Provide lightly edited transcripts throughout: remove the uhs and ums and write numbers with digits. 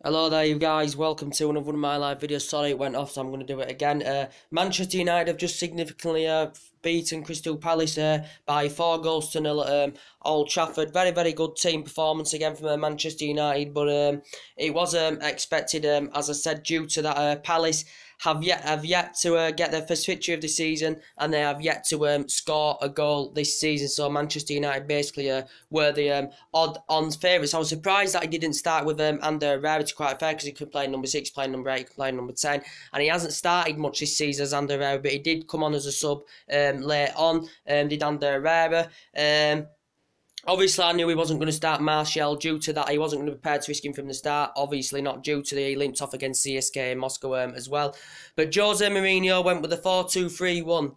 Hello there you guys, welcome to another one of my live videos. Sorry it went off, so I'm going to do it again. Manchester United have just significantly beaten Crystal Palace by 4 goals to 0 at Old Trafford. Very good team performance again from Manchester United, but it was expected, as I said, due to that Palace have yet to get their first victory of the season, and they have yet to score a goal this season. So Manchester United basically were the odd-on favourites. I was surprised that he didn't start with Ander Herrera, to quite fair, because he could play number 6, play number 8, he could play number 10, and he hasn't started much this season as Ander Herrera, but he did come on as a sub late on, did Ander Herrera. Obviously, I knew he wasn't going to start Martial due to that. He wasn't going to be prepared to risk him from the start. Obviously, not due to the limped off against CSKA Moscow as well. But Jose Mourinho went with a 4-2-3-1.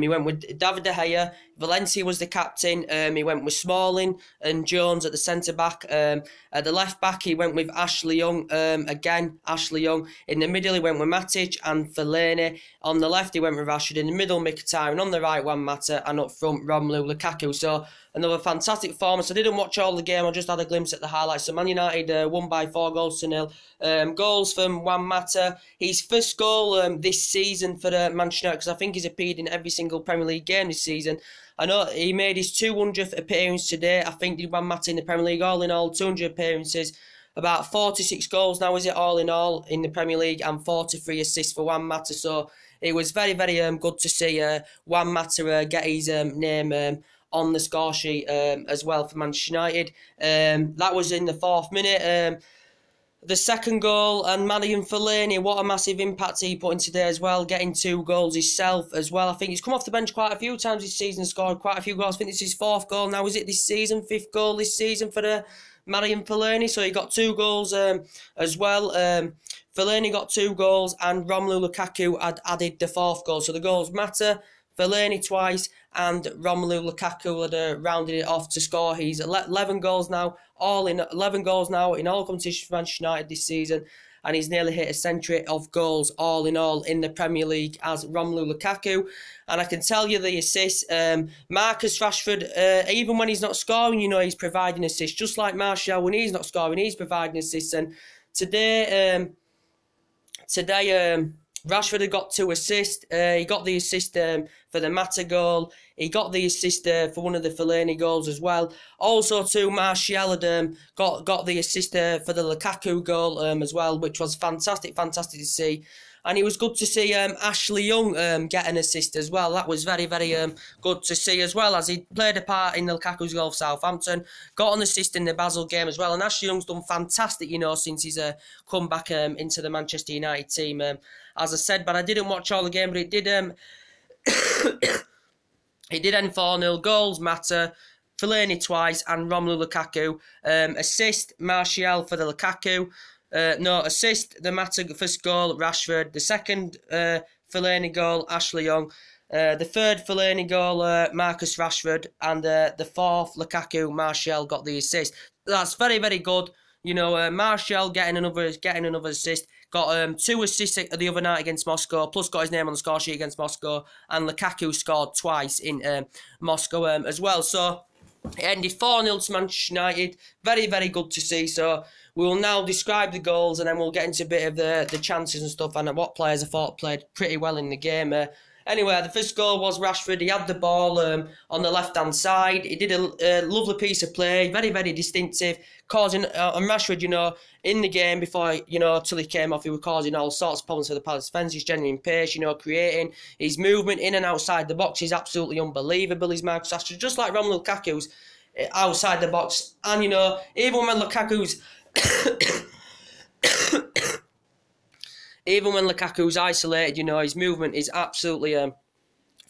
He went with David De Gea. Valencia was the captain. He went with Smalling and Jones at the centre-back. At the left-back, he went with Ashley Young. Again, Ashley Young. In the middle, he went with Matic and Fellaini. On the left, he went with Rashford. In the middle, Mkhitaryan. On the right, Juan Mata. And up front, Romelu Lukaku. So, another fantastic performance. I didn't watch all the game. I just had a glimpse at the highlights. So, Man United won by 4 goals to 0. Goals from Juan Mata. His first goal this season for Manchester United, because I think he's appeared in every single Premier League game this season. I know he made his 200th appearance today. I think did Juan Mata in the Premier League. All in all, 200 appearances. About 46 goals now, is it, all in all, in the Premier League, and 43 assists for Juan Mata. So it was very good to see Juan Mata get his name on the score sheet as well for Manchester United. That was in the 4th minute. The second goal, and Marouane Fellaini, what a massive impact he put in today as well, getting 2 goals himself as well. I think he's come off the bench quite a few times this season, scored quite a few goals. I think this is his 4th goal now, is it, this season? 5th goal this season for Marouane Fellaini. So he got 2 goals as well. Fellaini got 2 goals, and Romelu Lukaku had added the 4th goal. So the goals matter. Fellaini twice, and Romelu Lukaku had rounded it off to score. He's 11 goals now, 11 goals now in all competitions for Manchester United this season, and he's nearly hit a century of goals all in all in the Premier League as Romelu Lukaku. And I can tell you the assists, Marcus Rashford, even when he's not scoring, you know, he's providing assists, just like Martial. When he's not scoring, he's providing assists. And today, Rashford had got 2 assists. He got the assist for the Mata goal. He got the assist for one of the Fellaini goals as well. Also, too, Martial had got the assist for the Lukaku goal as well, which was fantastic to see. And it was good to see Ashley Young get an assist as well. That was very good to see as well, as he played a part in the Lukaku's goal for Southampton. Got an assist in the Basel game as well. And Ashley Young's done fantastic, you know, since he's come back into the Manchester United team. As I said, but I didn't watch all the game, but it did it did end 4-0. Goals matter. Fellaini twice and Romelu Lukaku. Assist, Martial for the Lukaku. No, assist, the Mata first goal, Rashford. The second Fellaini goal, Ashley Young. The third Fellaini goal, Marcus Rashford. And the 4th, Lukaku, Martial got the assist. That's very good. You know, Martial getting another assist. Got 2 assists the other night against Moscow, plus got his name on the score sheet against Moscow. And Lukaku scored twice in Moscow as well. So it ended 4-0 to Manchester United. Very good to see. So we will now describe the goals, and then we'll get into a bit of the chances and stuff, and what players I thought played pretty well in the game. Anyway, the first goal was Rashford. He had the ball on the left-hand side. He did a lovely piece of play, very distinctive, causing, and Rashford, you know, in the game before, you know, till he came off, he was causing all sorts of problems for the Palace defence. He's genuine pace, you know, creating. His movement in and outside the box is absolutely unbelievable. He's Marcus Rashford, just like Romelu Lukaku's outside the box. And, you know, even when Lukaku's even when Lukaku's isolated, you know, his movement is absolutely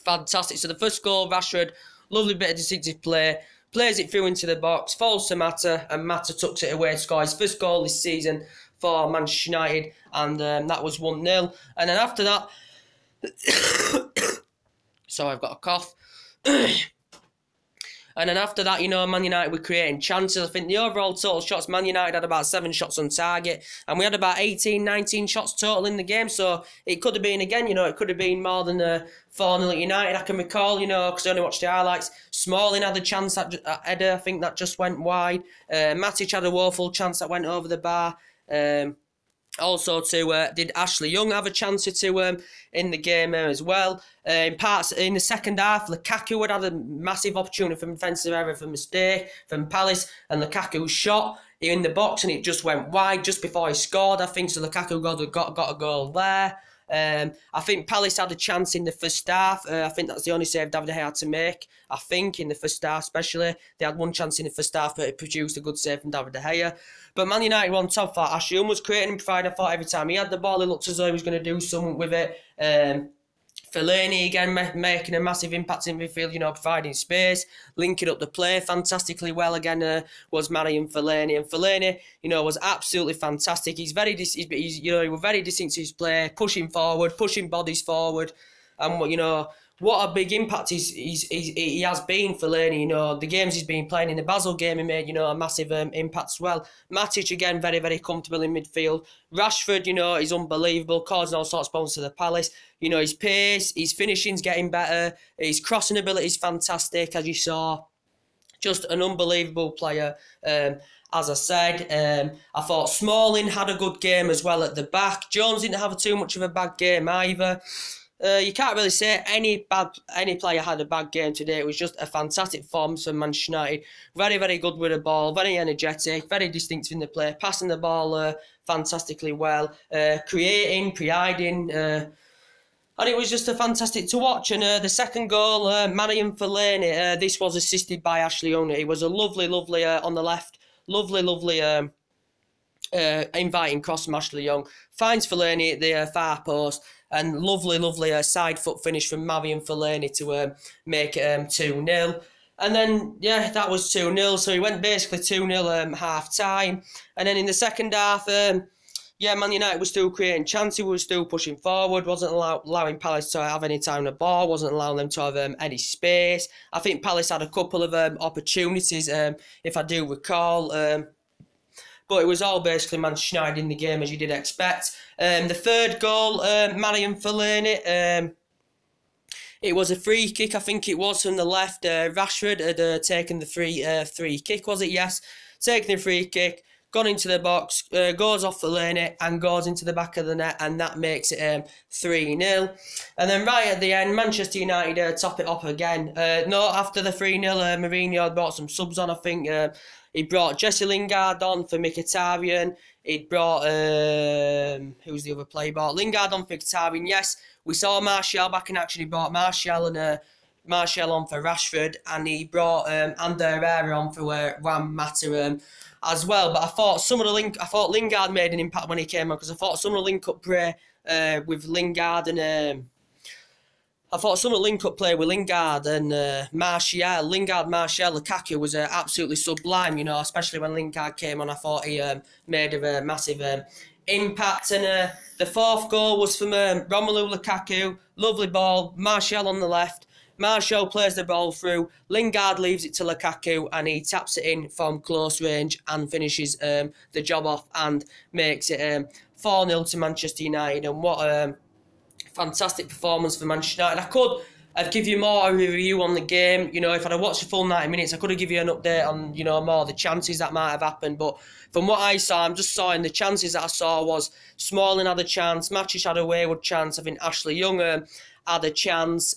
fantastic. So the first goal, Rashford, lovely bit of distinctive play, plays it through into the box, falls to Mata, and Mata tucks it away to score his first goal this season for Manchester United, and that was 1-0. And then after that, sorry, I've got a cough. And then after that, you know, Man United were creating chances. I think the overall total shots, Man United had about 7 shots on target. And we had about 18, 19 shots total in the game. So it could have been, again, you know, it could have been more than 4-0 at United. I can recall, you know, because I only watched the highlights. Smalling had a chance at header, I think that just went wide. Matic had a woeful chance that went over the bar. Also, did Ashley Young have a chance or two in the game as well? In the second half, Lukaku had a massive opportunity from defensive error, from mistake from Palace, and Lukaku shot in the box and it just went wide just before he scored. I think so. Lukaku got a goal there. I think Palace had a chance in the first half. I think that's the only save David De Gea had to make. I think in the first half, especially, they had one chance in the first half, but it produced a good save from David De Gea. But Man United were on top for Ashley Young was creating and providing. I thought every time he had the ball, it looked as though he was going to do something with it. Fellaini again making a massive impact in midfield, providing space, linking up the play fantastically well again was Marian Fellaini. And Fellaini, was absolutely fantastic. He was very distinct to his play, pushing forward, pushing bodies forward. And, what a big impact he has been, Fellaini. The games he's been playing in the Basel game, he made, a massive impact as well. Matic, again, very, very comfortable in midfield. Rashford, is unbelievable, causing all sorts of problems to the Palace. His pace, his finishing's getting better. His crossing ability is fantastic, as you saw. Just an unbelievable player. As I said, I thought Smalling had a good game as well at the back. Jones didn't have too much of a bad game either. You can't really say any player had a bad game today. It was just a fantastic performance from Manchester United. Very, very good with the ball, very energetic, very distinctive in the play, passing the ball fantastically well, creating, pre-hiding, and it was just a fantastic to watch. And the second goal, Marian Fellaini, this was assisted by Ashley Young. It was a lovely on the left, lovely inviting cross from Ashley Young. Finds Fellaini at the far post. And lovely side foot finish from Marian Fellaini to make it 2-0. And then, that was 2-0. So he went basically 2-0 half time. And then in the second half, Man United was still creating chances, was still pushing forward, wasn't allowing Palace to have any time on the ball, wasn't allowing them to have any space. I think Palace had a couple of opportunities, if I do recall. But it was all basically Manchester United in the game, as you did expect. The third goal, Marian Fellaini, it was a free kick, I think it was, from the left. Rashford had taken the free kick, was it? Yes. Taken the free kick, gone into the box, goes off Fellaini and goes into the back of the net, and that makes it 3-0. And then right at the end, Manchester United top it up again. After the 3-0, Mourinho had brought some subs on, I think. He brought Jesse Lingard on for Mkhitaryan. He brought, who's the other player? He brought Lingard on for Mkhitaryan. Yes, we saw Martial back in action. He brought Martial on for Rashford. And he brought Ander Herrera on for Juan Mata as well. But I thought Lingard made an impact when he came on, because I thought some of the link-up play with Lingard and... Martial. Lukaku was absolutely sublime, especially when Lingard came on. I thought he made a massive impact. And the fourth goal was from Romelu Lukaku. Lovely ball. Martial on the left. Martial plays the ball through. Lingard leaves it to Lukaku and he taps it in from close range and finishes the job off and makes it 4-0 to Manchester United. And what fantastic performance for Manchester United. I'd give you more of a review on the game. If I'd have watched the full 90 minutes, I could have given you an update on, more of the chances that might have happened. But from what I saw, I'm just saying the chances that I saw was Smalling had a chance, Matic had a wayward chance. I think Ashley Young had a chance.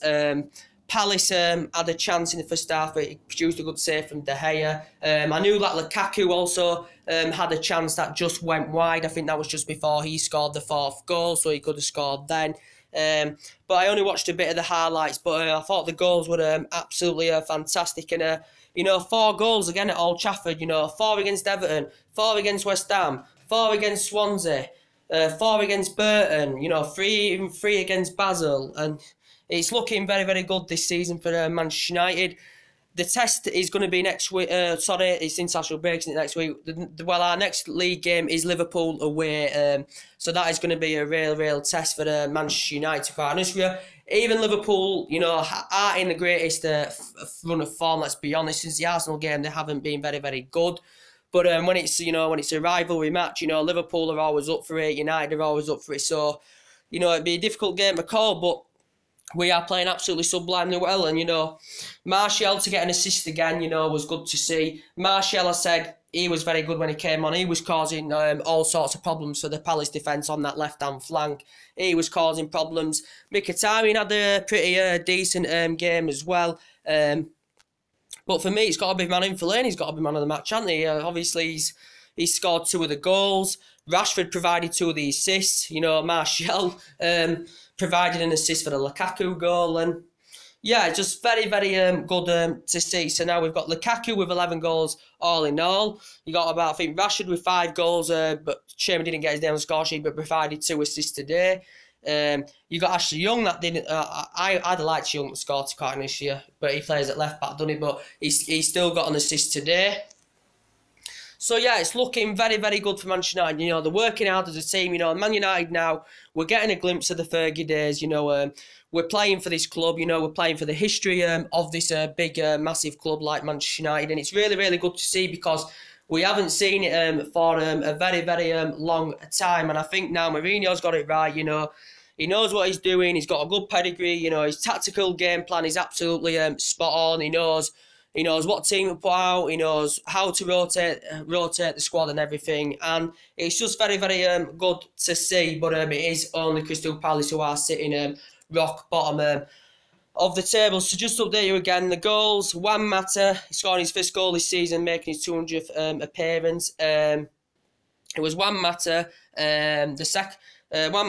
Palace had a chance in the first half, but he produced a good save from De Gea. I knew that Lukaku also had a chance that just went wide. I think that was just before he scored the fourth goal, so he could have scored then. But I only watched a bit of the highlights, but I thought the goals were absolutely fantastic. And 4 goals again at Old Trafford. 4 against Everton, 4 against West Ham, 4 against Swansea, 4 against Burton. 3 against Basel, and it's looking very, very good this season for Manchester United. The test is going to be next week. It's international break, isn't it, next week? Our next league game is Liverpool away. So that is going to be a real test for Manchester United, to be quite honest with you. Even Liverpool, aren't in the greatest run of form, let's be honest. Since the Arsenal game, they haven't been very, very good. But when it's a rivalry match, Liverpool are always up for it. United are always up for it. So, it'd be a difficult game to call, but we are playing absolutely sublimely well. And, you know, Martial to get an assist again, you know, was good to see. Martial, I said, he was very good when he came on. He was causing all sorts of problems for the Palace defence on that left-hand flank. He was causing problems. Mkhitaryan had a pretty decent game as well. But for me, it's got to be man in Fellaini. He's got to be man of the match, hasn't he? Obviously, he's scored 2 of the goals. Rashford provided 2 of the assists. You know, Martial provided an assist for the Lukaku goal. And yeah, it's just very, very good to see. So now we've got Lukaku with 11 goals all in all. You got about, I think, Rashford with 5 goals, but shame he didn't get his name on the score sheet, but provided 2 assists today. You got Ashley Young that didn't. I'd liked Young to score to quite this year, but he plays at left back, doesn't he? But he's still got an assist today. So yeah, it's looking very, very good for Manchester United. You know, they're working hard as a team. You know, Man United now, we're getting a glimpse of the Fergie days. You know, we're playing for this club. You know, we're playing for the history of this big, massive club like Manchester United, and it's really, really good to see because we haven't seen it for a very, very long time. And I think now Mourinho's got it right. You know, he knows what he's doing. He's got a good pedigree. You know, his tactical game plan is absolutely spot on. He knows what team to put out. He knows how to rotate the squad and everything. And it's just very, very good to see. But it is only Crystal Palace who are sitting rock bottom of the table. So just to update you again, the goals, Juan Mata scoring his first goal this season, making his 200th appearance. It was Juan Mata, Juan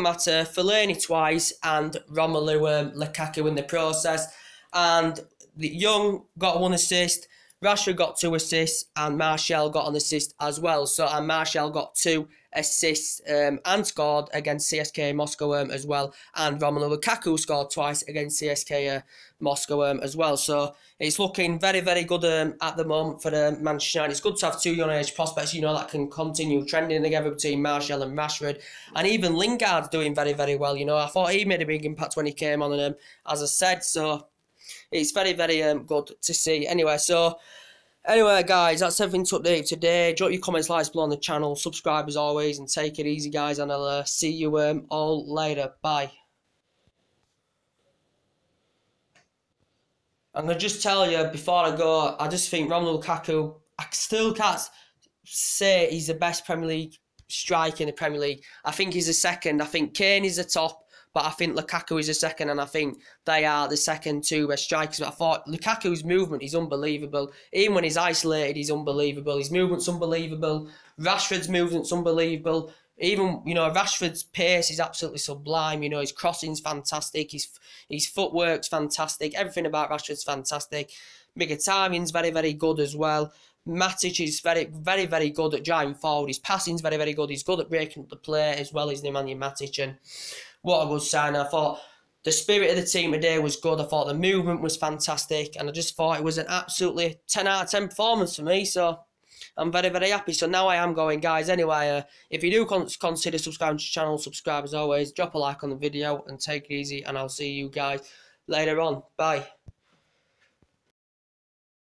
Mata, Fellaini twice, and Romelu Lukaku in the process. And Young got 1 assist, Rashford got 2 assists, and Martial got an assist as well. So, and Martial got 2 assists and scored against CSKA Moscow as well. And Romelu Lukaku scored twice against CSKA Moscow as well. So it's looking very, very good at the moment for Manchester United. It's good to have 2 young age prospects, you know, that can continue trending together between Martial and Rashford. And even Lingard's doing very, very well. You know, I thought he made a big impact when he came on, and as I said, so it's very, very good to see. Anyway, guys, that's everything to update today. Drop your comments, likes below on the channel, subscribe as always, and take it easy, guys. And I'll see you all later. Bye. I'm going to just tell you before I go, I just think Romelu Lukaku, I still can't say he's the best Premier League striker in the Premier League. I think he's the second. I think Kane is the top. But I think Lukaku is the second, and I think they are the second 2 best strikers. But I thought Lukaku's movement is unbelievable. Even when he's isolated, he's unbelievable. His movement's unbelievable. Rashford's movement's unbelievable. Even, you know, Rashford's pace is absolutely sublime. You know, his crossing's fantastic. His footwork's fantastic. Everything about Rashford's fantastic. Mkhitaryan's very, very good as well. Matic is very, very, very good at driving forward. His passing's very, very good. He's good at breaking up the play as well as Nemanja Matic. And what a good sign. I thought the spirit of the team today was good. I thought the movement was fantastic. And I just thought it was an absolutely 10 out of 10 performance for me. So I'm very, very happy. So now I am going, guys. Anyway, if you do consider subscribing to the channel, subscribe as always. Drop a like on the video and take it easy. And I'll see you guys later on. Bye.